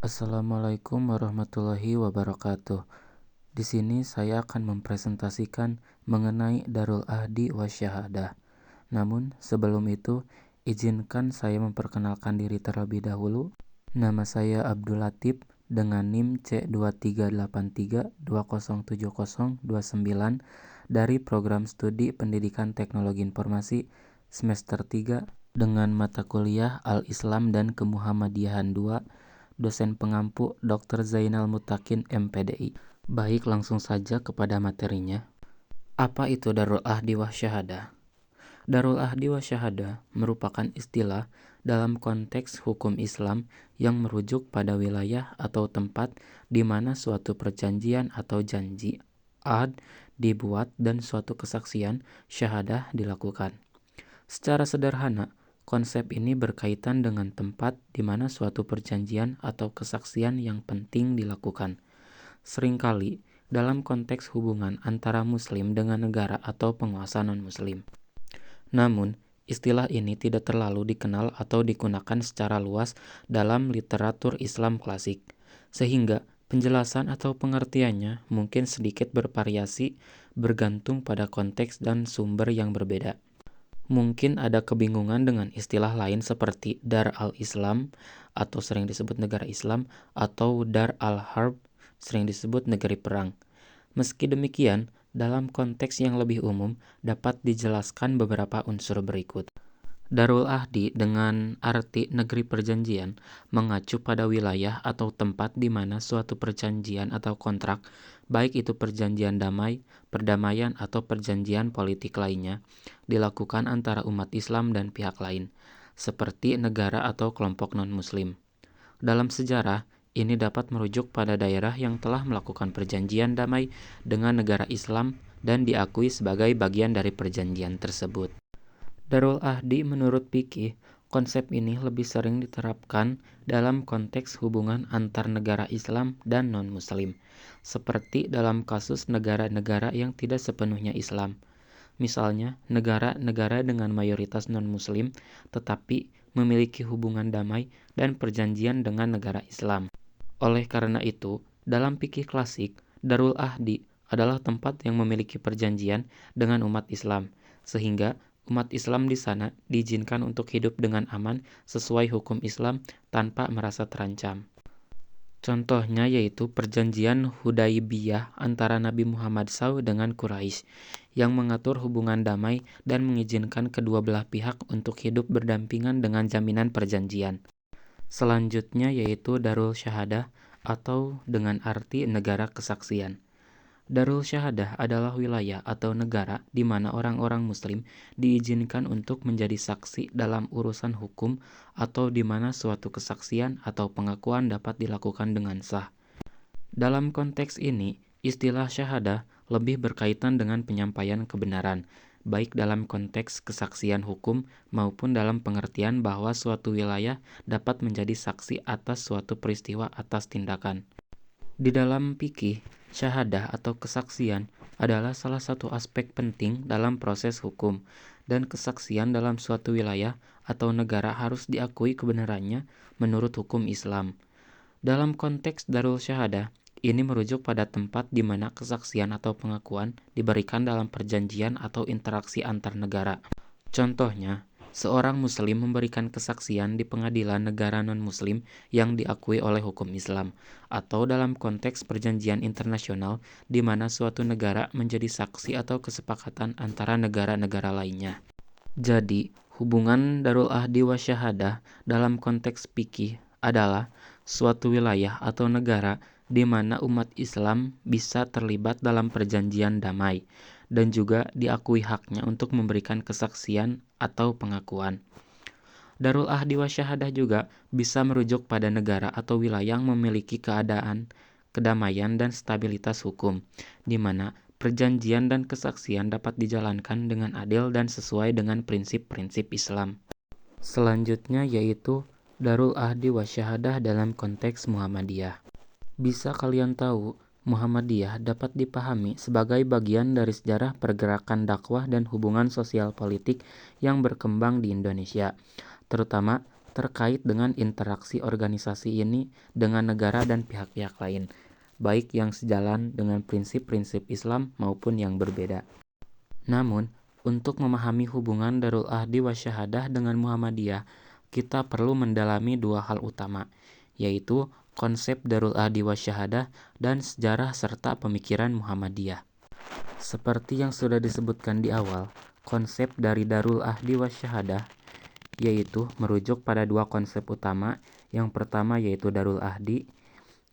Assalamualaikum warahmatullahi wabarakatuh. Di sini saya akan mempresentasikan mengenai Darul Ahdi Wasyahadah. Namun sebelum itu, izinkan saya memperkenalkan diri terlebih dahulu. Nama saya Abdul Latif dengan NIM C2383207029 dari Program Studi Pendidikan Teknologi Informasi semester 3 dengan mata kuliah Al-Islam dan Kemuhammadiyahan 2, dosen pengampu Dr. Zainal Mutakin MPDI. Baik, langsung saja kepada materinya. Apa itu Darul Ahdi Wasyahadah? Darul Ahdi Wasyahadah merupakan istilah dalam konteks hukum Islam yang merujuk pada wilayah atau tempat di mana suatu perjanjian atau janji ahd dibuat dan suatu kesaksian syahadah dilakukan. Secara sederhana, konsep ini berkaitan dengan tempat di mana suatu perjanjian atau kesaksian yang penting dilakukan. Seringkali dalam konteks hubungan antara Muslim dengan negara atau penguasa non-Muslim. Namun, istilah ini tidak terlalu dikenal atau digunakan secara luas dalam literatur Islam klasik, sehingga penjelasan atau pengertiannya mungkin sedikit bervariasi bergantung pada konteks dan sumber yang berbeda. Mungkin ada kebingungan dengan istilah lain seperti Dar al-Islam atau sering disebut negara Islam atau Dar al-Harb sering disebut negeri perang. Meski demikian, dalam konteks yang lebih umum dapat dijelaskan beberapa unsur berikut. Darul Ahdi dengan arti negeri perjanjian mengacu pada wilayah atau tempat di mana suatu perjanjian atau kontrak, baik itu perjanjian damai, perdamaian atau perjanjian politik lainnya, dilakukan antara umat Islam dan pihak lain, seperti negara atau kelompok non-Muslim. Dalam sejarah, ini dapat merujuk pada daerah yang telah melakukan perjanjian damai dengan negara Islam dan diakui sebagai bagian dari perjanjian tersebut. Darul Ahdi menurut Fikih, konsep ini lebih sering diterapkan dalam konteks hubungan antar negara Islam dan non-Muslim, seperti dalam kasus negara-negara yang tidak sepenuhnya Islam. Misalnya, negara-negara dengan mayoritas non-Muslim tetapi memiliki hubungan damai dan perjanjian dengan negara Islam. Oleh karena itu, dalam fikih klasik, Darul Ahdi adalah tempat yang memiliki perjanjian dengan umat Islam, sehingga umat Islam di sana diizinkan untuk hidup dengan aman sesuai hukum Islam tanpa merasa terancam. Contohnya yaitu perjanjian Hudaibiyah antara Nabi Muhammad SAW dengan Quraisy yang mengatur hubungan damai dan mengizinkan kedua belah pihak untuk hidup berdampingan dengan jaminan perjanjian. Selanjutnya yaitu Darul Syahadah atau dengan arti negara kesaksian. Darul Syahadah adalah wilayah atau negara di mana orang-orang Muslim diizinkan untuk menjadi saksi dalam urusan hukum atau di mana suatu kesaksian atau pengakuan dapat dilakukan dengan sah. Dalam konteks ini, istilah syahadah lebih berkaitan dengan penyampaian kebenaran, baik dalam konteks kesaksian hukum maupun dalam pengertian bahwa suatu wilayah dapat menjadi saksi atas suatu peristiwa atas tindakan. Di dalam fikih, syahadah atau kesaksian adalah salah satu aspek penting dalam proses hukum, dan kesaksian dalam suatu wilayah atau negara harus diakui kebenarannya menurut hukum Islam. Dalam konteks Darul Syahadah, ini merujuk pada tempat di mana kesaksian atau pengakuan diberikan dalam perjanjian atau interaksi antar negara. Contohnya, seorang Muslim memberikan kesaksian di pengadilan negara non-Muslim yang diakui oleh hukum Islam, atau dalam konteks perjanjian internasional di mana suatu negara menjadi saksi atau kesepakatan antara negara-negara lainnya. Jadi, hubungan Darul Ahdi Wasyahadah dalam konteks fikih adalah suatu wilayah atau negara di mana umat Islam bisa terlibat dalam perjanjian damai dan juga diakui haknya untuk memberikan kesaksian atau pengakuan. Darul Ahdi Wasyahadah juga bisa merujuk pada negara atau wilayah yang memiliki keadaan, kedamaian dan stabilitas hukum, di mana perjanjian dan kesaksian dapat dijalankan dengan adil dan sesuai dengan prinsip-prinsip Islam. Selanjutnya yaitu Darul Ahdi Wasyahadah dalam konteks Muhammadiyah. Bisa kalian tahu, Muhammadiyah dapat dipahami sebagai bagian dari sejarah pergerakan dakwah dan hubungan sosial politik yang berkembang di Indonesia, terutama terkait dengan interaksi organisasi ini dengan negara dan pihak-pihak lain, baik yang sejalan dengan prinsip-prinsip Islam maupun yang berbeda. Namun, untuk memahami hubungan Darul Ahdi Wasyahadah dengan Muhammadiyah, kita perlu mendalami dua hal utama, yaitu konsep Darul Ahdi Wasyahadah dan sejarah serta pemikiran Muhammadiyah. Seperti yang sudah disebutkan di awal, konsep dari Darul Ahdi Wasyahadah yaitu merujuk pada dua konsep utama. Yang pertama yaitu Darul Ahdi,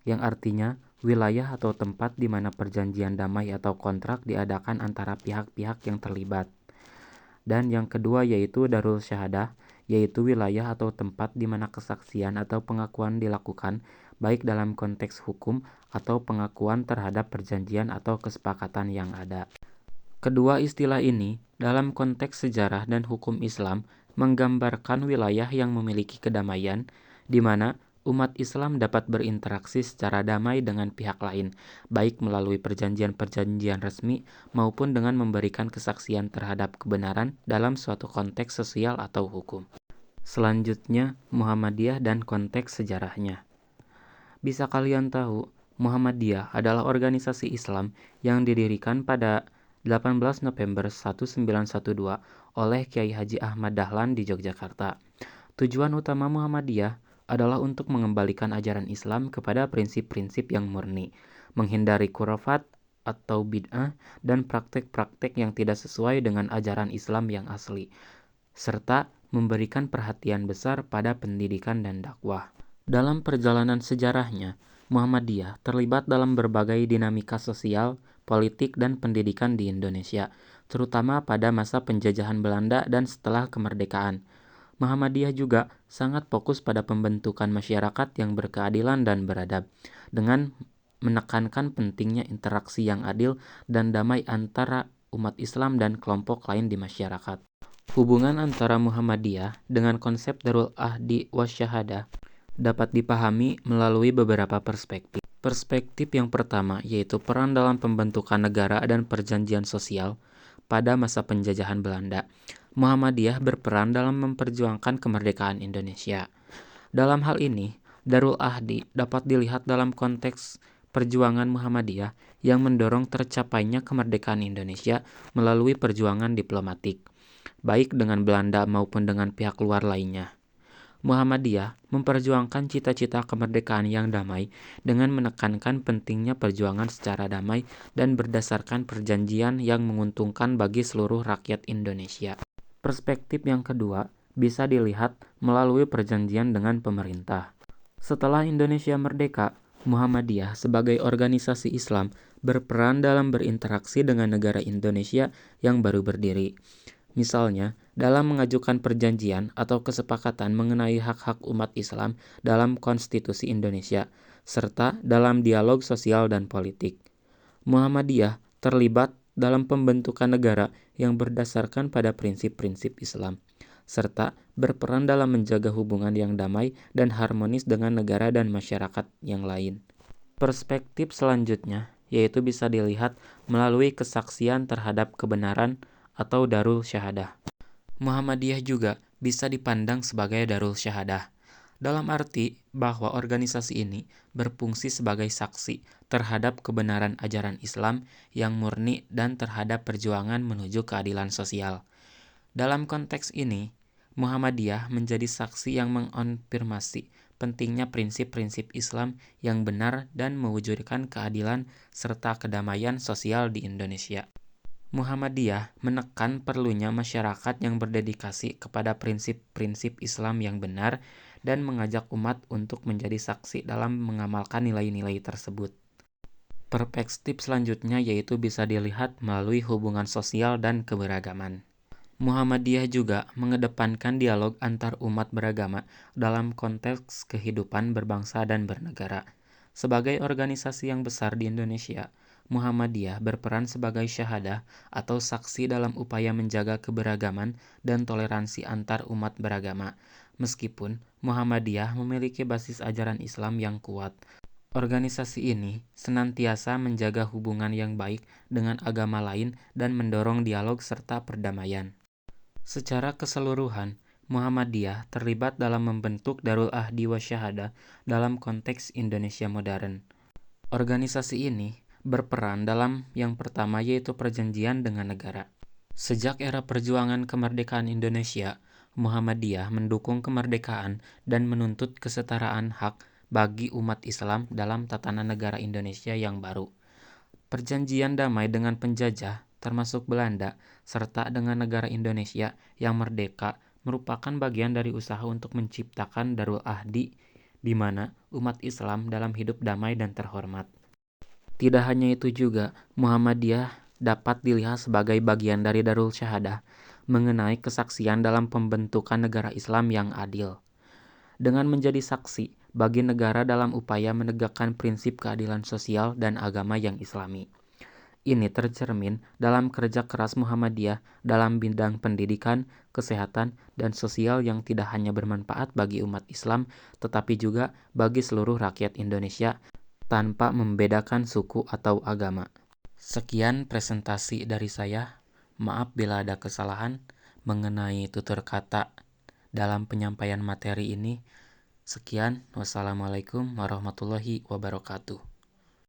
yang artinya wilayah atau tempat di mana perjanjian damai atau kontrak diadakan antara pihak-pihak yang terlibat. Dan yang kedua yaitu Darul Syahadah, yaitu wilayah atau tempat di mana kesaksian atau pengakuan dilakukan, baik dalam konteks hukum atau pengakuan terhadap perjanjian atau kesepakatan yang ada. Kedua istilah ini, dalam konteks sejarah dan hukum Islam, menggambarkan wilayah yang memiliki kedamaian, di mana umat Islam dapat berinteraksi secara damai dengan pihak lain, baik melalui perjanjian-perjanjian resmi maupun dengan memberikan kesaksian terhadap kebenaran dalam suatu konteks sosial atau hukum. Selanjutnya, Muhammadiyah dan konteks sejarahnya. Bisa kalian tahu, Muhammadiyah adalah organisasi Islam yang didirikan pada 18 November 1912 oleh Kiai Haji Ahmad Dahlan di Yogyakarta. Tujuan utama Muhammadiyah adalah untuk mengembalikan ajaran Islam kepada prinsip-prinsip yang murni, menghindari khurafat atau bid'ah dan praktek-praktek yang tidak sesuai dengan ajaran Islam yang asli, serta memberikan perhatian besar pada pendidikan dan dakwah. Dalam perjalanan sejarahnya, Muhammadiyah terlibat dalam berbagai dinamika sosial, politik, dan pendidikan di Indonesia, terutama pada masa penjajahan Belanda dan setelah kemerdekaan. Muhammadiyah juga sangat fokus pada pembentukan masyarakat yang berkeadilan dan beradab, dengan menekankan pentingnya interaksi yang adil dan damai antara umat Islam dan kelompok lain di masyarakat. Hubungan antara Muhammadiyah dengan konsep Darul Ahdi Wasyahadah dapat dipahami melalui beberapa perspektif. Perspektif yang pertama yaitu peran dalam pembentukan negara dan perjanjian sosial pada masa penjajahan Belanda. Muhammadiyah berperan dalam memperjuangkan kemerdekaan Indonesia. Dalam hal ini, Darul Ahdi dapat dilihat dalam konteks perjuangan Muhammadiyah yang mendorong tercapainya kemerdekaan Indonesia melalui perjuangan diplomatik, baik dengan Belanda maupun dengan pihak luar lainnya. Muhammadiyah memperjuangkan cita-cita kemerdekaan yang damai dengan menekankan pentingnya perjuangan secara damai dan berdasarkan perjanjian yang menguntungkan bagi seluruh rakyat Indonesia. Perspektif yang kedua bisa dilihat melalui perjanjian dengan pemerintah. Setelah Indonesia merdeka, Muhammadiyah sebagai organisasi Islam berperan dalam berinteraksi dengan negara Indonesia yang baru berdiri. Misalnya, dalam mengajukan perjanjian atau kesepakatan mengenai hak-hak umat Islam dalam Konstitusi Indonesia, serta dalam dialog sosial dan politik. Muhammadiyah terlibat dalam pembentukan negara yang berdasarkan pada prinsip-prinsip Islam, serta berperan dalam menjaga hubungan yang damai dan harmonis dengan negara dan masyarakat yang lain. Perspektif selanjutnya yaitu bisa dilihat melalui kesaksian terhadap kebenaran atau Darul Syahadah. Muhammadiyah juga bisa dipandang sebagai Darul Syahadah, dalam arti bahwa organisasi ini berfungsi sebagai saksi terhadap kebenaran ajaran Islam yang murni dan terhadap perjuangan menuju keadilan sosial. Dalam konteks ini, Muhammadiyah menjadi saksi yang mengonfirmasi pentingnya prinsip-prinsip Islam yang benar dan mewujudkan keadilan serta kedamaian sosial di Indonesia. Muhammadiyah menekan perlunya masyarakat yang berdedikasi kepada prinsip-prinsip Islam yang benar dan mengajak umat untuk menjadi saksi dalam mengamalkan nilai-nilai tersebut. Perspektif selanjutnya yaitu bisa dilihat melalui hubungan sosial dan keberagaman. Muhammadiyah juga mengedepankan dialog antar umat beragama dalam konteks kehidupan berbangsa dan bernegara. Sebagai organisasi yang besar di Indonesia, Muhammadiyah berperan sebagai syahadah atau saksi dalam upaya menjaga keberagaman dan toleransi antar umat beragama. Meskipun Muhammadiyah memiliki basis ajaran Islam yang kuat, organisasi ini senantiasa menjaga hubungan yang baik dengan agama lain dan mendorong dialog serta perdamaian. Secara keseluruhan, Muhammadiyah terlibat dalam membentuk Darul Ahdi Wasyahadah dalam konteks Indonesia modern. Organisasi ini berperan dalam yang pertama yaitu perjanjian dengan negara. Sejak era perjuangan kemerdekaan Indonesia, Muhammadiyah mendukung kemerdekaan dan menuntut kesetaraan hak bagi umat Islam dalam tatanan negara Indonesia yang baru. Perjanjian damai dengan penjajah, termasuk Belanda, serta dengan negara Indonesia yang merdeka merupakan bagian dari usaha untuk menciptakan Darul Ahdi di mana umat Islam dalam hidup damai dan terhormat. Tidak hanya itu juga, Muhammadiyah dapat dilihat sebagai bagian dari Darul Syahadah mengenai kesaksian dalam pembentukan negara Islam yang adil. Dengan menjadi saksi bagi negara dalam upaya menegakkan prinsip keadilan sosial dan agama yang Islami. Ini tercermin dalam kerja keras Muhammadiyah dalam bidang pendidikan, kesehatan, dan sosial yang tidak hanya bermanfaat bagi umat Islam, tetapi juga bagi seluruh rakyat Indonesia tanpa membedakan suku atau agama. Sekian presentasi dari saya. Maaf bila ada kesalahan mengenai tutur kata dalam penyampaian materi ini. Sekian, wassalamualaikum warahmatullahi wabarakatuh.